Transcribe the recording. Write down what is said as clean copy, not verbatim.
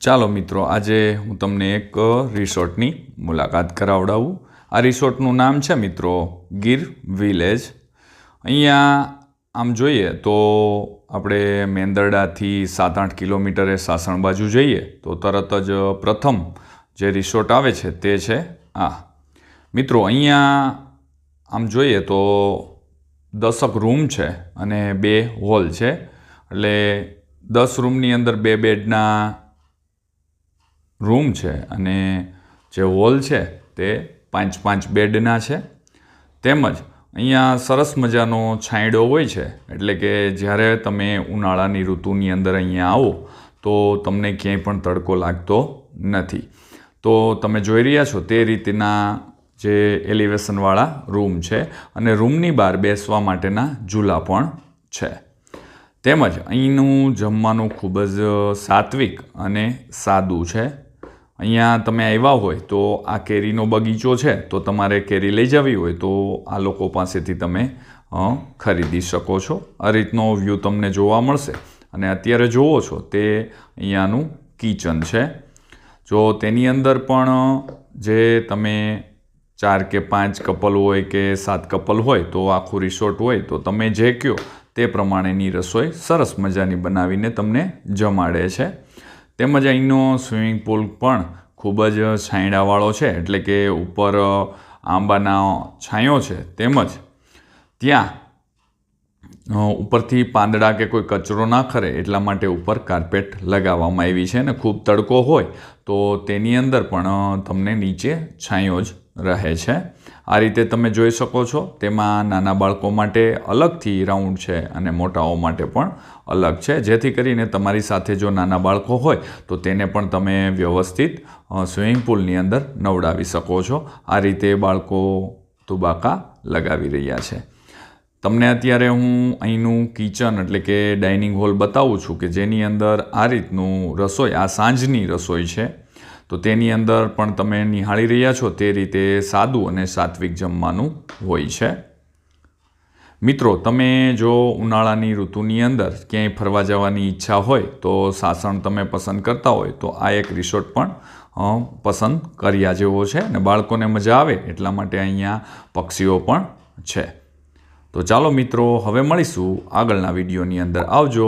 ચાલો મિત્રો, આજે હું તમને એક રિસોર્ટની મુલાકાત કરાવડાવું। આ રિસોર્ટનું નામ છે મિત્રો ગીર વિલેજ। અહીંયા આમ જોઈએ તો આપણે મેંદરડાથી 7-8 કિલોમીટરે સાસણ બાજુ જઈએ તો તરત જ પ્રથમ જે રિસોર્ટ આવે છે તે છે આ। મિત્રો અહીંયા આમ જોઈએ તો 10 રૂમ છે અને 2 હોલ છે, એટલે 10 રૂમની અંદર 2 બેડના રૂમ છે અને જે હોલ છે તે 5-5 બેડના છે। તેમજ અહીંયા સરસ મજાનો છાંયડો હોય છે, એટલે કે જ્યારે તમે ઉનાળાની ઋતુની અંદર અહીંયા આવો તો તમને ક્યાંય પણ તડકો લાગતો નથી। તો તમે જોઈ રહ્યા છો તે રીતના જે એલિવેશનવાળા રૂમ છે અને રૂમની બહાર બેસવા માટેના ઝૂલા પણ છે। તેમજ અહીંનું જમવાનું ખૂબ જ સાત્વિક અને સાદું છે। અહીંયા તમે આવ્યા હોય તો આ કેરીનો બગીચો છે, તો તમારે કેરી લઈ જવી હોય તો આ લોકો પાસેથી તમે ખરીદી શકો છો। આ રીતનો વ્યૂ તમને જોવા મળશે અને અત્યારે જુઓ છો તે અહીંયાનું કિચન છે। જો તેની અંદર પણ જે તમે 4 કે 5 કપલ હોય કે 7 કપલ હોય તો આખું રિસોર્ટ હોય તો તમે જે કહો તે પ્રમાણેની રસોઈ સરસ મજાની બનાવીને તમને જમાડે છે। તેમજ અહીંનો સ્વિમિંગ પુલ પણ ખૂબ જ છાંયડાવાળો છે, એટલે કે ઉપર આંબાના છાંયો છે। તેમજ ત્યાં ઉપરથી પાંદડા કે કોઈ કચરો ના ખરે એટલા માટે ઉપર કાર્પેટ લગાવવામાં આવી છે અને ખૂબ તડકો હોય તો તેની અંદર પણ તમને નીચે છાંયો જ રહે છે। આ રીતે તમે જોઈ શકો છો તેમાં નાના બાળકો માટે અલગથી રાઉન્ડ છે અને મોટાઓ માટે પણ અલગ છે, જેથી કરીને તમારી સાથે જો નાના બાળકો હોય તો તેને પણ તમે વ્યવસ્થિત સ્વિમિંગ પુલની અંદર નવડાવી શકો છો। આ રીતે બાળકો તુબાકા લગાવી રહ્યા છે। તમને અત્યારે હું અહીંનું કિચન એટલે કે ડાઇનિંગ હોલ બતાવું છું કે જેની અંદર આ રીતનું રસોઈ, આ સાંજની રસોઈ છે, તો તેની અંદર પણ તમે નિહાળી રહ્યા છો તે રીતે સાદું અને સાત્વિક જમવાનું હોય છે। મિત્રો, તમે જો ઉનાળાની ઋતુની અંદર ક્યાંય ફરવા જવાની ઈચ્છા હોય તો સાસણ તમે પસંદ કરતા હોય તો આ એક રિસોર્ટ પણ પસંદ કર્યા જેવો છે અને બાળકોને મજા આવે એટલા માટે અહીંયા પક્ષીઓ પણ છે। તો ચાલો મિત્રો, હવે મળીશું આગળના વિડીયોની અંદર। આવજો।